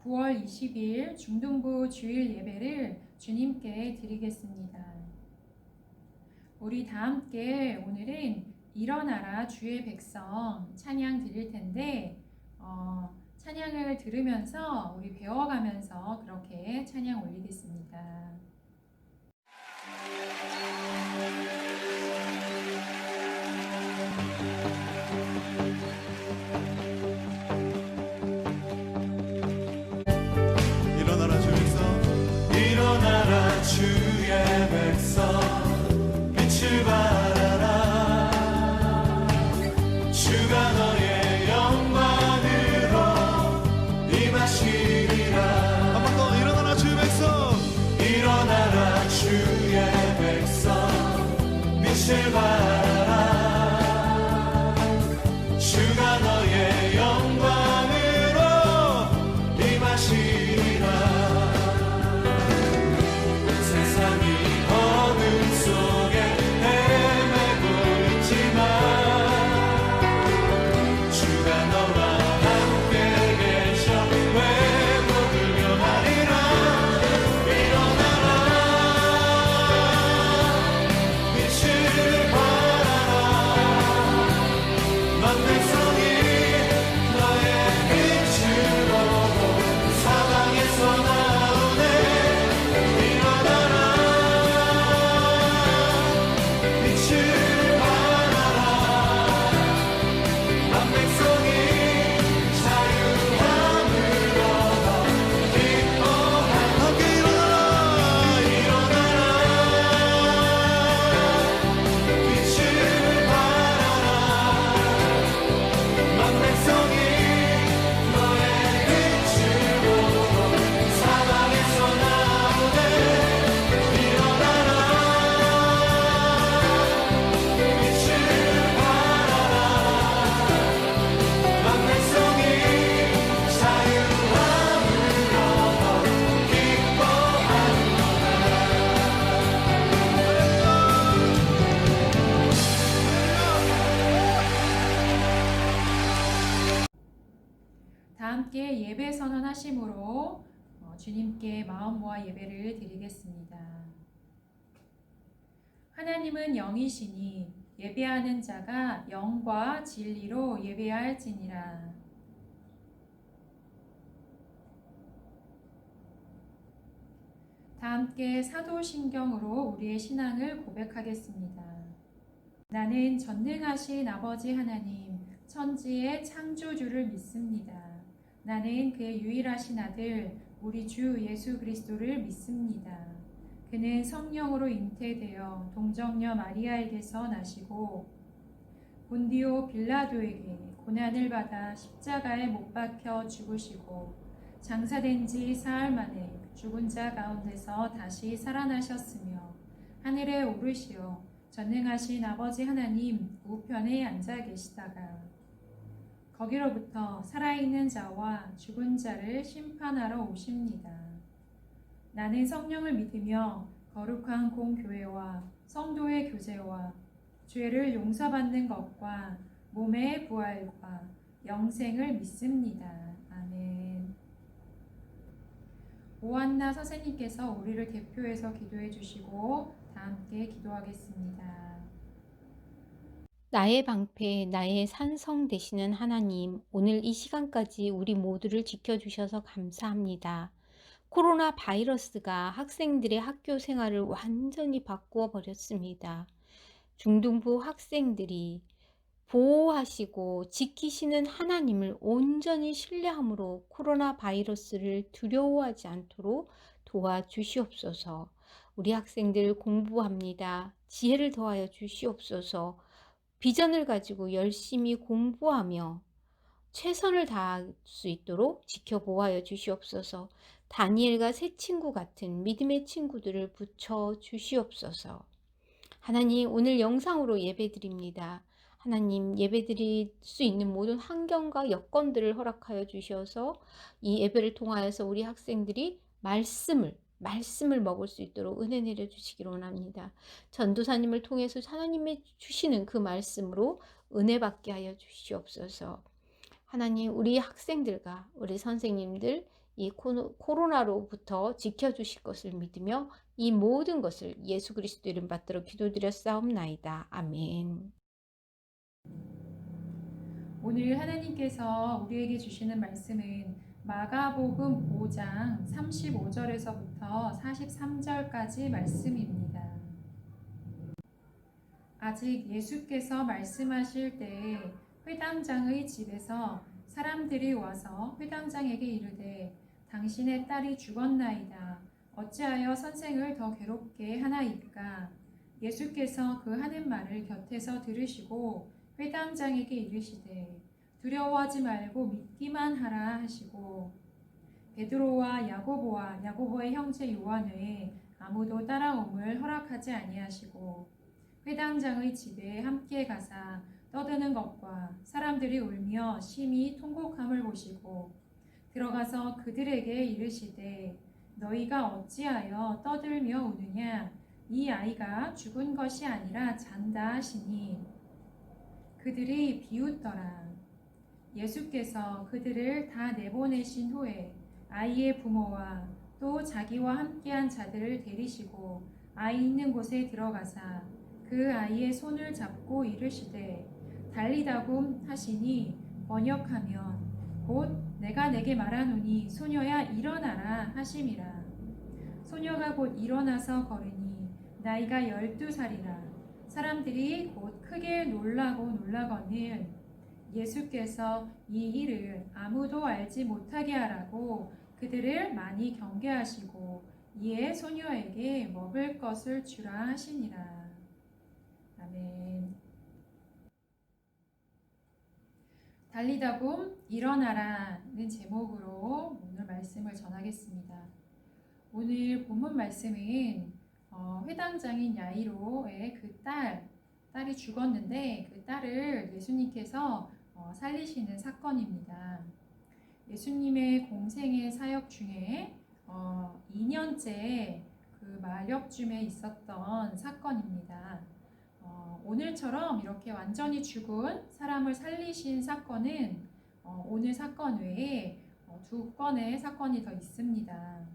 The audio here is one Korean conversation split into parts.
9월 20일 중등부 주일 예배를 주님께 드리겠습니다. 우리 다 함께 오늘은 일어나라 주의 백성 찬양 드릴 텐데 찬양을 들으면서 우리 배워가면서 그렇게 찬양 올리겠습니다. 일어나라 주의 백성, 일어나라 주의 백성, 빛을 발하라. 주가 너의 영광으로 임하시리라. 한 번 더 일어나라 주의 백성, 일어나라 주의 백성, 빛을 발하라. 주가 너의 영광으로 임하시리라. 세상이 어둠 속에 헤매고 있지만 주가 너와 함께 계셔 회복을 명하리라. 일어나라 빛을 발하라. 만 백성이 너의 빛을 보고 사방에서 나오네. 일어나라 빛을 발하라. 만 백성이 자유함을 얻어 기뻐하라. 함께 일어나라. 빛을 발하라. 만 백성이 너의 빛을 보고 사방에서 나오네. 일어나라 빛을 발하라. 만 백성이 자유함을 얻어 기뻐하노라. 다 함께 예배 선언하심으로 주님께 마음 모아 예배를 드리겠습니다. 하나님은 영이시니 예배하는 자가 영과 진리로 예배할지니라. 다 함께 사도신경으로 우리의 신앙을 고백하겠습니다. 나는 전능하신 아버지 하나님, 천지의 창조주를 믿습니다. 나는 그의 유일하신 아들, 우리 주 예수 그리스도를 믿습니다. 그는 성령으로 잉태되어 동정녀 마리아에게서 나시고 본디오 빌라도에게 고난을 받아 십자가에 못 박혀 죽으시고 장사된 지 사흘 만에 죽은 자 가운데서 다시 살아나셨으며 하늘에 오르시어 전능하신 아버지 하나님 우편에 앉아 계시다가 거기로부터 살아있는 자와 죽은 자를 심판하러 오십니다. 나는 성령을 믿으며 거룩한 공교회와 성도의 교제와 죄를 용서받는 것과 몸의 부활과 영생을 믿습니다. 아멘. 오한나 선생님께서 우리를 대표해서 기도해 주시고 다 함께 기도하겠습니다. 나의 방패, 나의 산성 되시는 하나님, 오늘 이 시간까지 우리 모두를 지켜주셔서 감사합니다. 코로나 바이러스가 학생들의 학교 생활을 완전히 바꾸어 버렸습니다. 중등부 학생들이 보호하시고 지키시는 하나님을 온전히 신뢰함으로 코로나 바이러스를 두려워하지 않도록 도와주시옵소서. 우리 학생들 공부합니다. 지혜를 더하여 주시옵소서. 비전을 가지고 열심히 공부하며 최선을 다할 수 있도록 지켜보아여 주시옵소서. 다니엘과 새 친구 같은 믿음의 친구들을 붙여 주시옵소서. 하나님, 오늘 영상으로 예배드립니다. 하나님, 예배드릴 수 있는 모든 환경과 여건들을 허락하여 주셔서 이 예배를 통하여서 우리 학생들이 말씀을 먹을 수 있도록 은혜 내려주시기를 원합니다. 전도사님을 통해서 하나님의 주시는 그 말씀으로 은혜 받게 하여 주시옵소서. 하나님, 우리 학생들과 우리 선생님들 이 코로나로부터 지켜주실 것을 믿으며 이 모든 것을 예수 그리스도 이름 받들어 기도드렸사옵나이다. 아멘. 오늘 하나님께서 우리에게 주시는 말씀은 마가복음 5장 35절에서부터 43절까지 말씀입니다. 아직 예수께서 말씀하실 때에 회당장의 집에서 사람들이 와서 회당장에게 이르되 당신의 딸이 죽었나이다. 어찌하여 선생을 더 괴롭게 하나이까? 예수께서 그 하는 말을 곁에서 들으시고 회당장에게 이르시되 두려워하지 말고 믿기만 하라 하시고 베드로와 야고보와 야고보의 형제 요한 외에 아무도 따라옴을 허락하지 아니하시고 회당장의 집에 함께 가사 떠드는 것과 사람들이 울며 심히 통곡함을 보시고 들어가서 그들에게 이르시되 너희가 어찌하여 떠들며 우느냐? 이 아이가 죽은 것이 아니라 잔다 하시니 그들이 비웃더라. 예수께서 그들을 다 내보내신 후에 아이의 부모와 또 자기와 함께한 자들을 데리시고 아이 있는 곳에 들어가사 그 아이의 손을 잡고 이르시되 달리다굼 하시니 번역하면 곧 내가 내게 말하노니 소녀야 일어나라 하심이라. 소녀가 곧 일어나서 걸으니 나이가 12살이라. 사람들이 곧 크게 놀라거늘 예수께서 이 일을 아무도 알지 못하게 하라고 그들을 많이 경계하시고 이에 소녀에게 먹을 것을 주라 하시니라. 아멘. 달리다굼 일어나라는 제목으로 오늘 말씀을 전하겠습니다. 오늘 본문 말씀은 회당장인 야이로의 그 딸이 죽었는데 그 딸을 예수님께서 살리시는 사건입니다. 예수님의 공생의 사역 중에 2년째 그 마력쯤에 있었던 사건입니다. 오늘처럼 이렇게 완전히 죽은 사람을 살리신 사건은 오늘 사건 외에 2건의 사건이 더 있습니다.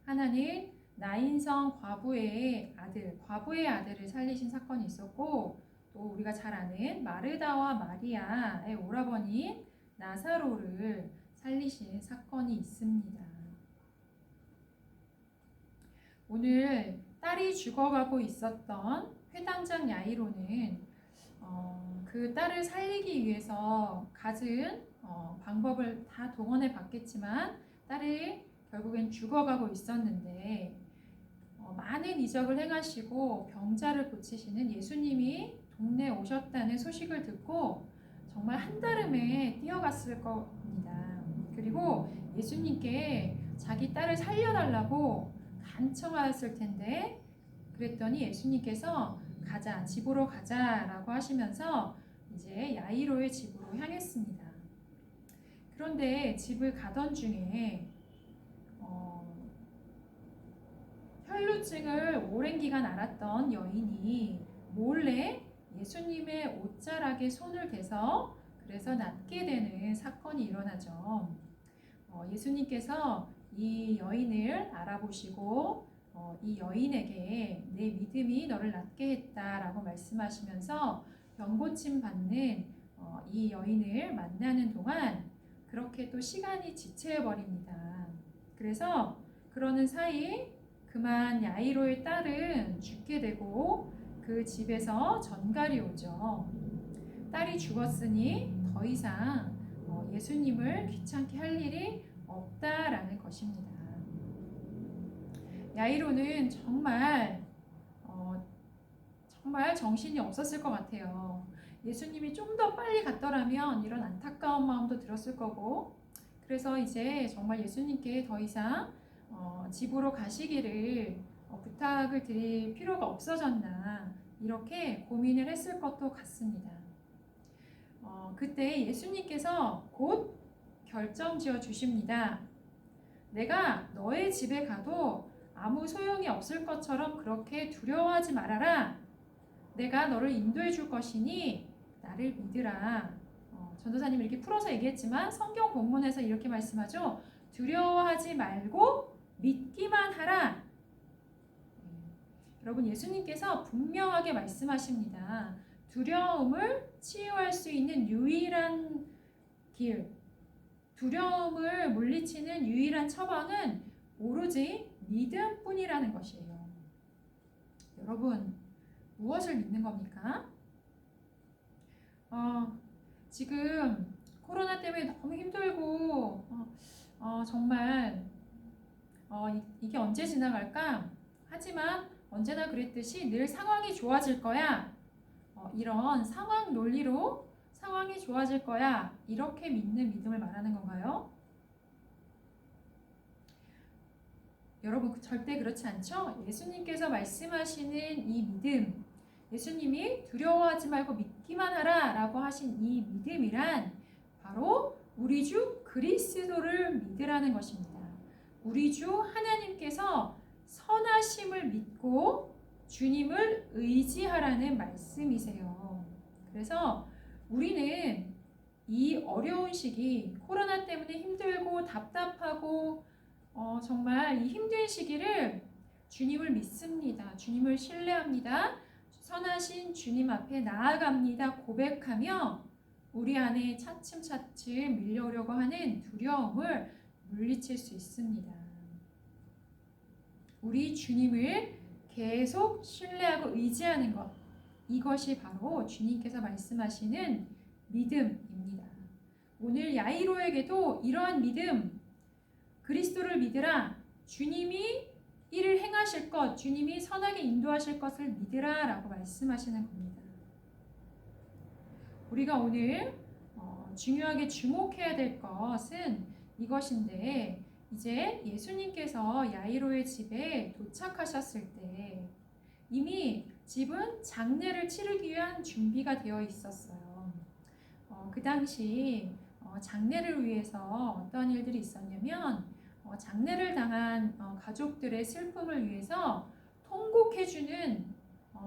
하나는 나인성 과부의 아들을 살리신 사건이 있었고, 또 우리가 잘 아는 마르다와 마리아의 오라버니인 나사로를 살리신 사건이 있습니다. 오늘 딸이 죽어가고 있었던 회당장 야이로는 그 딸을 살리기 위해서 갖은 방법을 다 동원해 봤겠지만 딸이 결국엔 죽어가고 있었는데 많은 이적을 행하시고 병자를 고치시는 예수님이 동네에 오셨다는 소식을 듣고 정말 한달음에 뛰어갔을 겁니다. 그리고 예수님께 자기 딸을 살려달라고 간청하였을 텐데 그랬더니 예수님께서 집으로 가자라고 하시면서 이제 야이로의 집으로 향했습니다. 그런데 집을 가던 중에 혈루증을 오랜 기간 앓았던 여인이 몰래 예수님의 옷자락에 손을 대서 그래서 낫게 되는 사건이 일어나죠. 예수님께서 이 여인을 알아보시고 이 여인에게 내 믿음이 너를 낫게 했다라고 말씀하시면서 병고침 받는 이 여인을 만나는 동안 그렇게 또 시간이 지체해버립니다. 그래서 그러는 사이 그만 야이로의 딸은 죽게 되고 그 집에서 전갈이 오죠. 딸이 죽었으니 더 이상 예수님을 귀찮게 할 일이 없다라는 것입니다. 야이로는 정말 정신이 없었을 것 같아요. 예수님이 좀 더 빨리 갔더라면 이런 안타까운 마음도 들었을 거고, 그래서 이제 정말 예수님께 더 이상 집으로 가시기를 부탁을 드릴 필요가 없어졌나 이렇게 고민을 했을 것도 같습니다. 그때 예수님께서 곧 결정지어 주십니다. 내가 너의 집에 가도 아무 소용이 없을 것처럼 그렇게 두려워하지 말아라. 내가 너를 인도해 줄 것이니 나를 믿으라. 전도사님이 이렇게 풀어서 얘기했지만 성경 본문에서 이렇게 말씀하죠. 두려워하지 말고 믿기만 하라. 여러분, 예수님께서 분명하게 말씀하십니다. 두려움을 치유할 수 있는 유일한 길, 두려움을 물리치는 유일한 처방은 오로지 믿음뿐이라는 것이에요. 여러분, 무엇을 믿는 겁니까? 지금 코로나 때문에 너무 힘들고 정말 이게 언제 지나갈까? 하지만 언제나 그랬듯이 늘 상황이 좋아질 거야. 이런 상황 논리로 상황이 좋아질 거야. 이렇게 믿는 믿음을 말하는 건가요? 여러분, 절대 그렇지 않죠? 예수님께서 말씀하시는 이 믿음, 예수님이 두려워하지 말고 믿기만 하라 라고 하신 이 믿음이란 바로 우리 주 그리스도를 믿으라는 것입니다. 우리 주 하나님께서 선하심을 믿고 주님을 의지하라는 말씀이세요. 그래서 우리는 이 어려운 시기, 코로나 때문에 힘들고 답답하고 정말 이 힘든 시기를 주님을 믿습니다. 주님을 신뢰합니다. 선하신 주님 앞에 나아갑니다. 고백하며 우리 안에 차츰차츰 밀려오려고 하는 두려움을 물리칠 수 있습니다. 우리 주님을 계속 신뢰하고 의지하는 것, 이것이 바로 주님께서 말씀하시는 믿음입니다. 오늘 야이로에게도 이러한 믿음, 그리스도를 믿으라, 주님이 이를 행하실 것, 주님이 선하게 인도하실 것을 믿으라 라고 말씀하시는 겁니다. 우리가 오늘 중요하게 주목해야 될 것은 이것인데, 이제 예수님께서 야이로의 집에 도착하셨을 때 이미 집은 장례를 치르기 위한 준비가 되어 있었어요. 그 당시 장례를 위해서 어떤 일들이 있었냐면 장례를 당한 가족들의 슬픔을 위해서 통곡해주는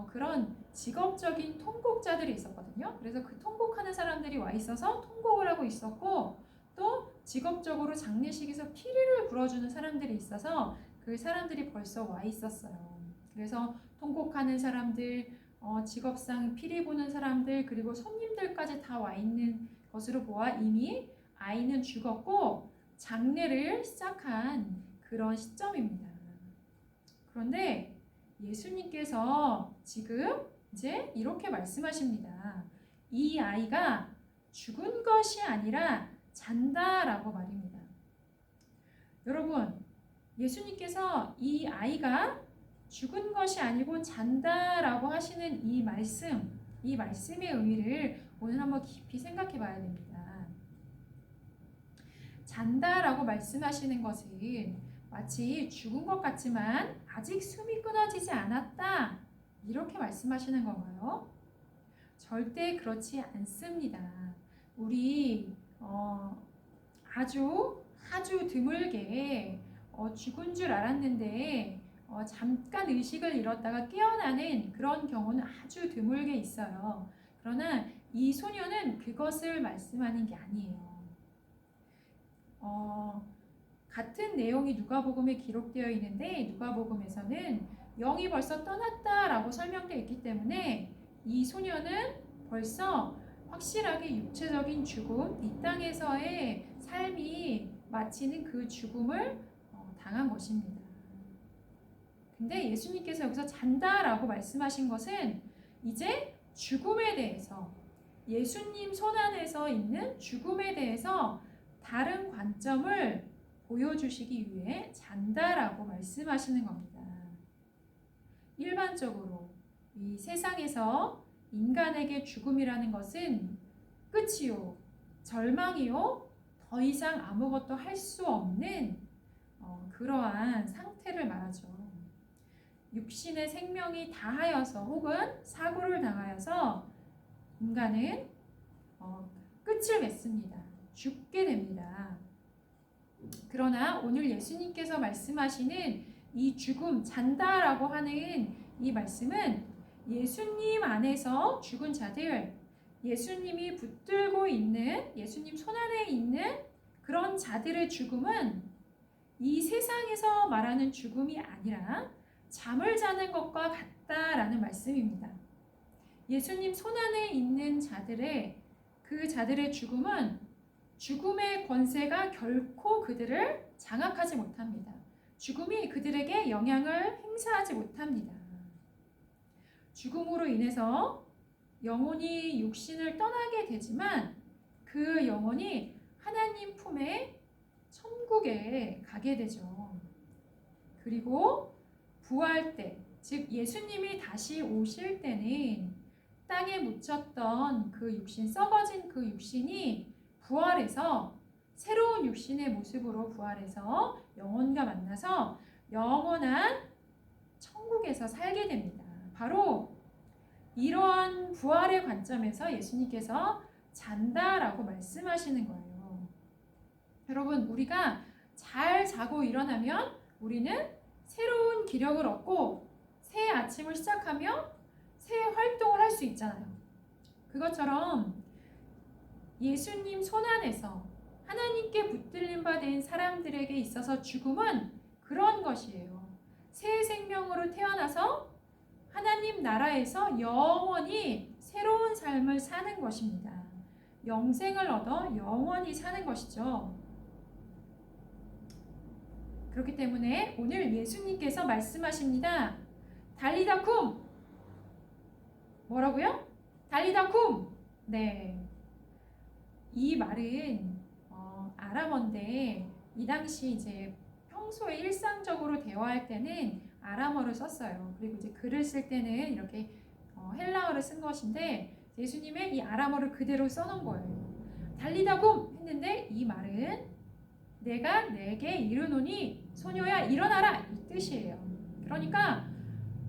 그런 직업적인 통곡자들이 있었거든요. 그래서 그 통곡하는 사람들이 와 있어서 통곡을 하고 있었고, 또 직업적으로 장례식에서 피리를 불어주는 사람들이 있어서 그 사람들이 벌써 와 있었어요. 그래서 통곡하는 사람들, 직업상 피리 보는 사람들, 그리고 손님들까지 다 와 있는 것으로 보아 이미 아이는 죽었고 장례를 시작한 그런 시점입니다. 그런데 예수님께서 지금 이제 이렇게 말씀하십니다. 이 아이가 죽은 것이 아니라 잔다라고 말입니다. 여러분, 예수님께서 이 아이가 죽은 것이 아니고 잔다라고 하시는 이 말씀의 의미를 오늘 한번 깊이 생각해 봐야 됩니다. 잔다라고 말씀하시는 것은 마치 죽은 것 같지만 아직 숨이 끊어지지 않았다, 이렇게 말씀하시는 건가요? 절대 그렇지 않습니다. 우리 아주 드물게 죽은 줄 알았는데 잠깐 의식을 잃었다가 깨어나는 그런 경우는 아주 드물게 있어요. 그러나 이 소녀는 그것을 말씀하는 게 아니에요. 같은 내용이 누가복음에 기록되어 있는데 누가복음에서는 영이 벌써 떠났다라고 설명되어 있기 때문에 이 소녀는 벌써 확실하게 육체적인 죽음, 이 땅에서의 삶이 마치는 그 죽음을 당한 것입니다. 근데 예수님께서 여기서 잔다라고 말씀하신 것은 이제 죽음에 대해서, 예수님 손안에서 있는 죽음에 대해서 다른 관점을 보여주시기 위해 잔다라고 말씀하시는 겁니다. 일반적으로 이 세상에서 인간에게 죽음이라는 것은 끝이요, 절망이요, 더 이상 아무것도 할 수 없는 그러한 상태를 말하죠. 육신의 생명이 다하여서 혹은 사고를 당하여서 인간은 끝을 맺습니다. 죽게 됩니다. 그러나 오늘 예수님께서 말씀하시는 이 죽음, 잔다라고 하는 이 말씀은 예수님 안에서 죽은 자들, 예수님이 붙들고 있는, 예수님 손안에 있는 그런 자들의 죽음은 이 세상에서 말하는 죽음이 아니라 잠을 자는 것과 같다라는 말씀입니다. 예수님 손안에 있는 그 자들의 죽음은 죽음의 권세가 결코 그들을 장악하지 못합니다. 죽음이 그들에게 영향을 행사하지 못합니다. 죽음으로 인해서 영혼이 육신을 떠나게 되지만 그 영혼이 하나님 품에 천국에 가게 되죠. 그리고 부활 때, 즉 예수님이 다시 오실 때는 땅에 묻혔던 그 육신, 썩어진 그 육신이 부활해서 새로운 육신의 모습으로 부활해서 영혼과 만나서 영원한 천국에서 살게 됩니다. 바로 이러한 부활의 관점에서 예수님께서 잔다라고 말씀하시는 거예요. 여러분, 우리가 잘 자고 일어나면 우리는 새로운 기력을 얻고 새 아침을 시작하며 새 활동을 할 수 있잖아요. 그것처럼 예수님 손안에서 하나님께 붙들림 받은 사람들에게 있어서 죽음은 그런 것이에요. 새 생명으로 태어나서 하나님 나라에서 영원히 새로운 삶을 사는 것입니다. 영생을 얻어 영원히 사는 것이죠. 그렇기 때문에 오늘 예수님께서 말씀하십니다. 달리다 쿰! 뭐라고요? 달리다 쿰! 네. 이 말은 아람어인데 이 당시 이제 평소에 일상적으로 대화할 때는 아람어를 썼어요. 그리고 이제 글을 쓸 때는 이렇게 헬라어를 쓴 것인데 예수님의 이 아람어를 그대로 써놓은 거예요. 달리다 쿰! 했는데 이 말은 내가 내게 이르노니 소녀야 일어나라 이 뜻이에요. 그러니까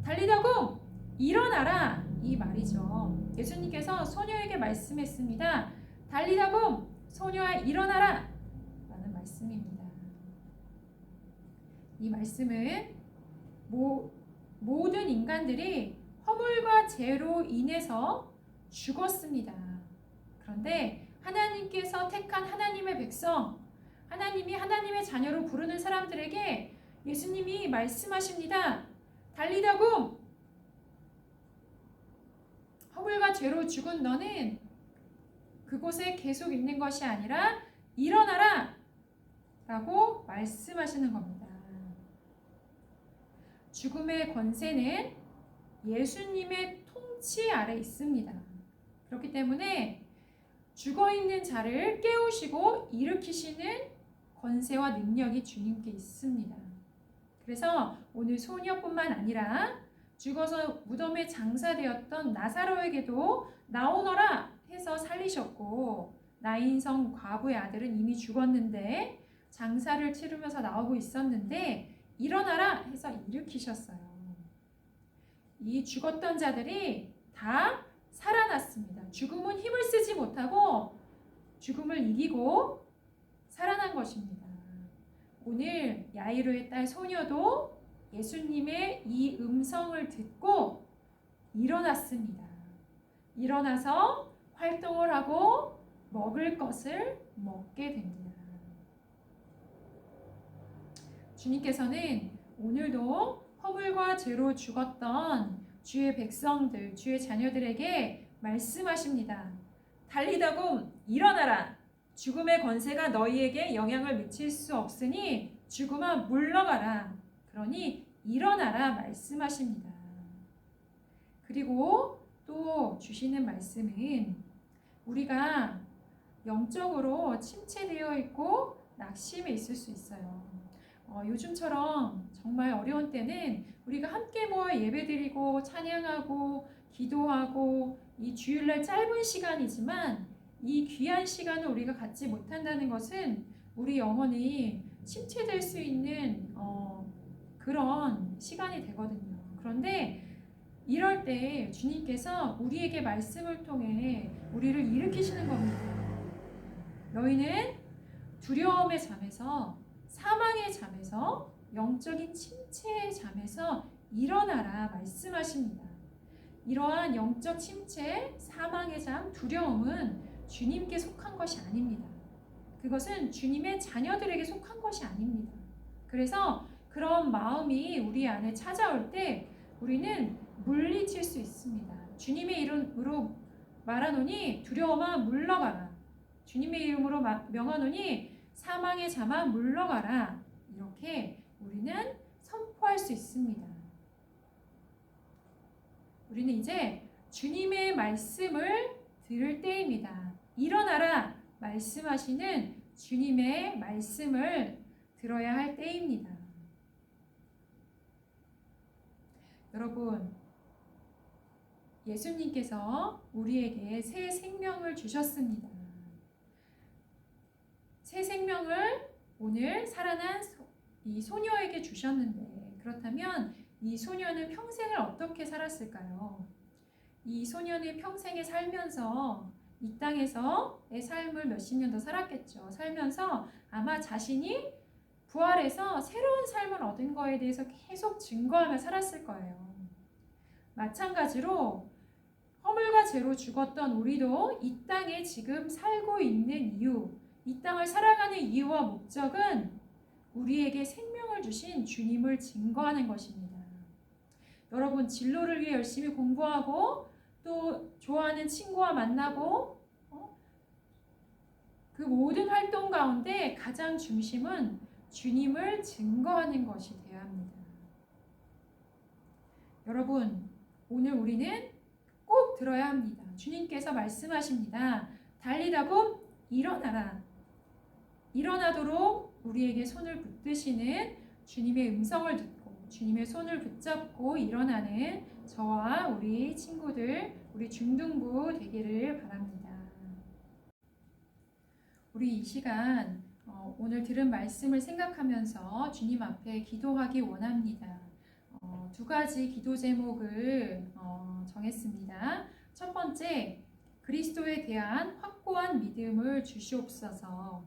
달리다 쿰! 일어나라 이 말이죠. 예수님께서 소녀에게 말씀했습니다. 달리다 쿰! 소녀야 일어나라 라는 말씀입니다. 이 말씀은 모든 인간들이 허물과 죄로 인해서 죽었습니다. 그런데 하나님께서 택한 하나님의 백성, 하나님이 하나님의 자녀로 부르는 사람들에게 예수님이 말씀하십니다. 달리다 쿰! 허물과 죄로 죽은 너는 그곳에 계속 있는 것이 아니라 일어나라! 라고 말씀하시는 겁니다. 죽음의 권세는 예수님의 통치 아래 있습니다. 그렇기 때문에 죽어있는 자를 깨우시고 일으키시는 권세와 능력이 주님께 있습니다. 그래서 오늘 소녀뿐만 아니라 죽어서 무덤에 장사되었던 나사로에게도 나오너라 해서 살리셨고, 나인성 과부의 아들은 이미 죽었는데 장사를 치르면서 나오고 있었는데 일어나라 해서 일으키셨어요. 이 죽었던 자들이 다 살아났습니다. 죽음은 힘을 쓰지 못하고 죽음을 이기고 살아난 것입니다. 오늘 야이로의 딸 소녀도 예수님의 이 음성을 듣고 일어났습니다. 일어나서 활동을 하고 먹을 것을 먹게 됩니다. 주님께서는 오늘도 허물과 죄로 죽었던 주의 백성들, 주의 자녀들에게 말씀하십니다. 달리다 쿰 일어나라. 죽음의 권세가 너희에게 영향을 미칠 수 없으니 죽음아 물러가라. 그러니 일어나라 말씀하십니다. 그리고 또 주시는 말씀은 우리가 영적으로 침체되어 있고 낙심해 있을 수 있어요. 요즘처럼 정말 어려운 때는 우리가 함께 모여 예배드리고 찬양하고 기도하고 이 주일날 짧은 시간이지만 이 귀한 시간을 우리가 갖지 못한다는 것은 우리 영혼이 침체될 수 있는 그런 시간이 되거든요. 그런데 이럴 때 주님께서 우리에게 말씀을 통해 우리를 일으키시는 겁니다. 너희는 두려움의 잠에서, 사망의 잠에서, 영적인 침체의 잠에서 일어나라 말씀하십니다. 이러한 영적 침체, 사망의 잠, 두려움은 주님께 속한 것이 아닙니다. 그것은 주님의 자녀들에게 속한 것이 아닙니다. 그래서 그런 마음이 우리 안에 찾아올 때 우리는 물리칠 수 있습니다. 주님의 이름으로 말하노니 두려움아 물러가라. 주님의 이름으로 명하노니 사망의 자만 물러가라. 이렇게 우리는 선포할 수 있습니다. 우리는 이제 주님의 말씀을 들을 때입니다. 일어나라 말씀하시는 주님의 말씀을 들어야 할 때입니다. 여러분, 예수님께서 우리에게 새 생명을 주셨습니다. 새 생명을 오늘 살아난 이 소녀에게 주셨는데, 그렇다면 이 소녀는 평생을 어떻게 살았을까요? 이 소녀는 평생에 살면서 이 땅에서의 삶을 몇십 년 더 살았겠죠. 살면서 아마 자신이 부활해서 새로운 삶을 얻은 거에 대해서 계속 증거하며 살았을 거예요. 마찬가지로 허물과 죄로 죽었던 우리도 이 땅에 지금 살고 있는 이유, 이 땅을 살아가는 이유와 목적은 우리에게 생명을 주신 주님을 증거하는 것입니다. 여러분, 진로를 위해 열심히 공부하고 또 좋아하는 친구와 만나고 그 모든 활동 가운데 가장 중심은 주님을 증거하는 것이 되어야 합니다. 여러분, 오늘 우리는 꼭 들어야 합니다. 주님께서 말씀하십니다. 달리다봄 일어나라. 일어나도록 우리에게 손을 붙드시는 주님의 음성을 듣고 주님의 손을 붙잡고 일어나는 저와 우리 친구들, 우리 중등부 되기를 바랍니다. 우리 이 시간 오늘 들은 말씀을 생각하면서 주님 앞에 기도하기 원합니다. 두 가지 기도 제목을 정했습니다. 첫 번째, 그리스도에 대한 확고한 믿음을 주시옵소서.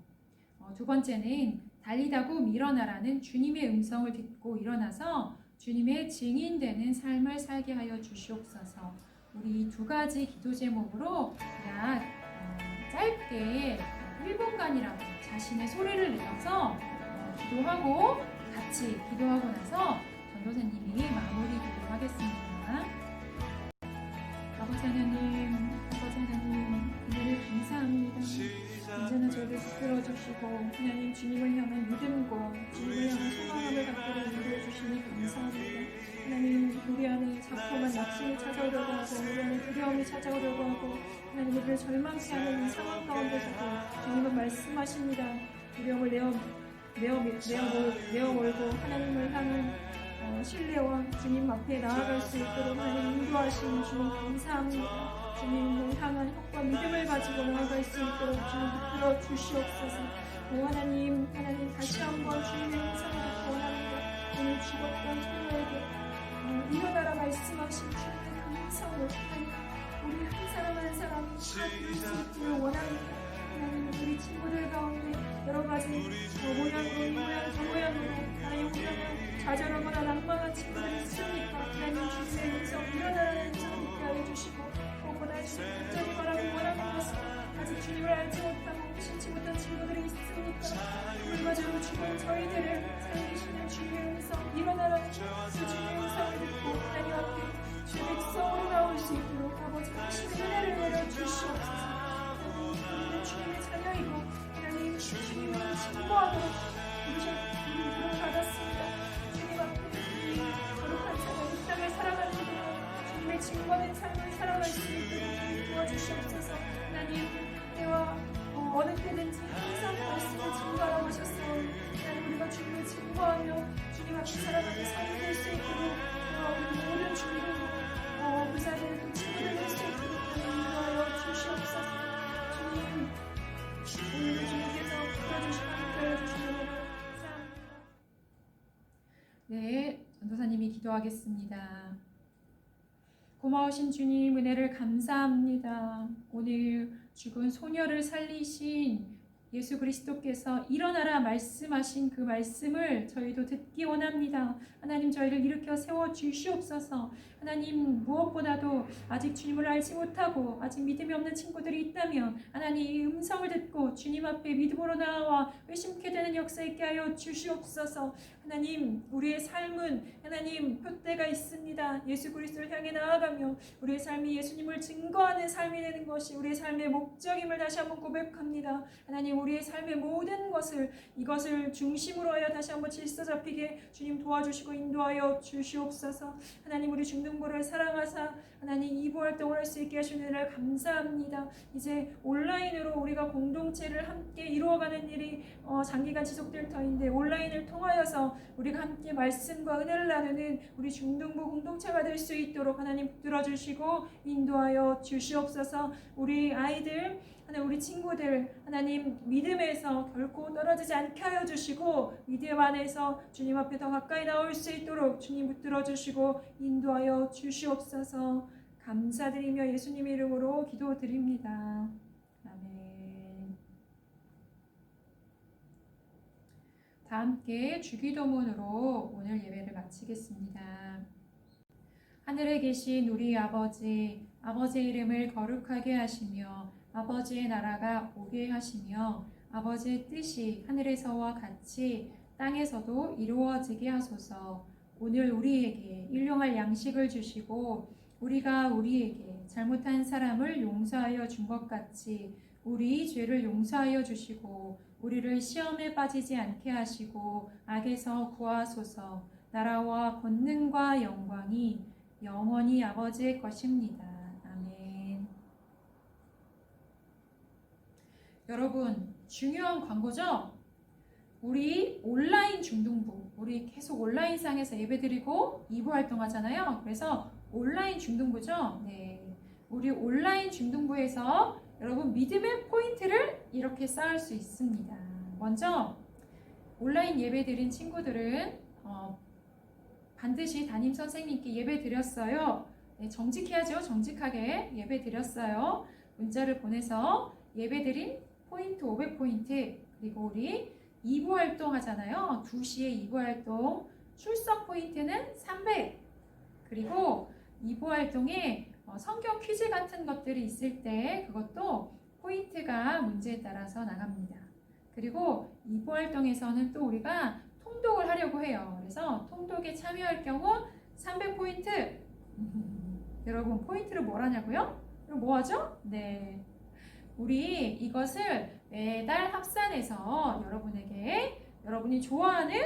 두 번째는 달리다고 일어나라는 주님의 음성을 듣고 일어나서 주님의 증인되는 삶을 살게 하여 주시옵소서. 우리 이 두 가지 기도 제목으로 약 짧게 1분간이라도 자신의 소리를 내어서 기도하고 같이 기도하고 나서 전도사님이 마무리 기도를 하겠습니다. 아버지 하나님, 은혜를 감사합니다. 언제나 저를 이끌어주시고 하나님 주님을 향한 믿음과 주님을 향한 소망함을 갖도록 인도해주시니 감사합니다. 하나님, 우리 안에 자꾸만 낙심이 찾아오려고 하고 우리 안에 두려움이 찾아오려고 하고 하나님, 우리를 절망케 하는 이 상황 가운데서도 주님은 말씀하십니다. 두려움을 내어몰고 하나님을 향한 신뢰와 주님 앞에 나아갈 수 있도록 하나님 인도하시는 주님 감사합니다. 주님을 향한 확고한 믿음을 가지고 나아갈 수 있도록 주님 이끌어 주시옵소서. 하나님 다시 한번 주님의 음성을 듣고 원합니다. 오늘 죽었던 소녀에게 일어나라 말씀하신 주님의 그 음성을 우리 한 사람 한 사람이 다 들을 수 있기를 원합니다. 하나님, 우리 친구들 가운데 여러 가지 모양으로 이 모양 저 모양으로 하나님 우리는 좌절하거나 낙망한 친구들이 있습니까? 하나님 주님의 음성 일어나라는 음성을 듣게 하여 주시고 무엇보다 주님 간절히 바라고 원하는 것은 아직 주님을 알지 못하고 신치 못한 친구들이 있습니까? 불마저로 죽은 저희들을 살리시는 주님의 음성 일어나라는 그 주님의 음성을 듣고 하나님 앞에 주의 백성으로 나올 수 있도록 아버지 하시는 은혜를 내려 주시옵소서. 우리는 주님의 자녀이고 하나님 주님을 증거하도록 우리를 받았습니다. 주님 앞에 이 거룩한 삶을 이 땅을 살아가는 동안 주님의 증거된 삶을 살아갈 수 있도록 도와주시옵소서. 하나님, 때와 어느 때든지 항상 말씀을 증거하라고 하셨사오니 하나님, 우리가 주님을 증거하며 주님 앞에 살아가는 삶이 될 수 있도록 우리 모든 주님을 부자들 그 친구들 될 수 있도록 인도하여 주시옵소서. 오늘 주님께서 불러주시는 감사합니다. 네, 전도사님이 기도하겠습니다. 고마우신 주님, 은혜를 감사합니다. 오늘 죽은 소녀를 살리신 예수 그리스도께서 일어나라 말씀하신 그 말씀을 저희도 듣기 원합니다. 하나님, 저희를 일으켜 세워 주시옵소서. 하나님, 무엇보다도 아직 주님을 알지 못하고 아직 믿음이 없는 친구들이 있다면 하나님, 이 음성을 듣고 주님 앞에 믿음으로 나아와 의심케 되는 역사 있게 하여 주시옵소서. 하나님, 우리의 삶은 하나님 표대가 있습니다. 예수 그리스도를 향해 나아가며 우리의 삶이 예수님을 증거하는 삶이 되는 것이 우리의 삶의 목적임을 다시 한번 고백합니다. 하나님, 우리의 삶의 모든 것을 이것을 중심으로 하여 다시 한번 질서 잡히게 주님 도와주시고 인도하여 주시옵소서. 하나님, 우리 중등부를 사랑하사 하나님 2부 활동을 할 수 있게 하시는 은혜를 감사합니다. 이제 온라인으로 우리가 공동체를 함께 이루어가는 일이 장기간 지속될 터인데 온라인을 통하여서 우리가 함께 말씀과 은혜를 나누는 우리 중등부 공동체가 될 수 있도록 하나님 붙들어주시고 인도하여 주시옵소서. 우리 아이들, 하나님, 우리 친구들 하나님 믿음에서 결코 떨어지지 않게 하여 주시고 믿음 안에서 주님 앞에 더 가까이 나올 수 있도록 주님 붙들어 주시고 인도하여 주시옵소서. 감사드리며 예수님 이름으로 기도드립니다. 아멘. 다 함께 주기도문으로 오늘 예배를 마치겠습니다. 하늘에 계신 우리 아버지, 아버지의 이름을 거룩하게 하시며 아버지의 나라가 오게 하시며 아버지의 뜻이 하늘에서와 같이 땅에서도 이루어지게 하소서. 오늘 우리에게 일용할 양식을 주시고 우리가 우리에게 잘못한 사람을 용서하여 준 것 같이 우리 죄를 용서하여 주시고 우리를 시험에 빠지지 않게 하시고 악에서 구하소서. 나라와 권능과 영광이 영원히 아버지의 것입니다. 아멘. 여러분, 중요한 광고죠? 우리 온라인 중등부, 우리 계속 온라인상에서 예배드리고 2부 활동하잖아요. 그래서 온라인 중등부죠? 네. 우리 온라인 중등부에서 여러분 믿음의 포인트를 이렇게 쌓을 수 있습니다. 먼저 온라인 예배드린 친구들은 반드시 담임 선생님께 예배 드렸어요. 네, 정직해야죠. 정직하게 예배 드렸어요. 문자를 보내서 예배 드린 포인트 500포인트, 그리고 우리 2부 활동 하잖아요. 2시에 2부 활동 출석 포인트는 300. 그리고 2부 활동에 성경 퀴즈 같은 것들이 있을 때 그것도 포인트가 문제에 따라서 나갑니다. 그리고 2부 활동에서는 또 우리가 통독을 하려고 해요. 그래서 통독에 참여할 경우 300포인트. 여러분, 포인트를 뭘 하냐고요? 그럼 뭐 하죠? 네. 우리 이것을 매달 합산해서 여러분에게 여러분이 좋아하는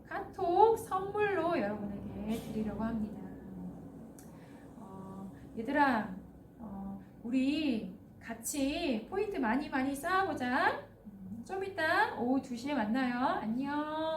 카톡 선물로 여러분에게 드리려고 합니다. 얘들아, 우리 같이 포인트 많이 쌓아보자. 좀 이따 오후 2시에 만나요. 안녕.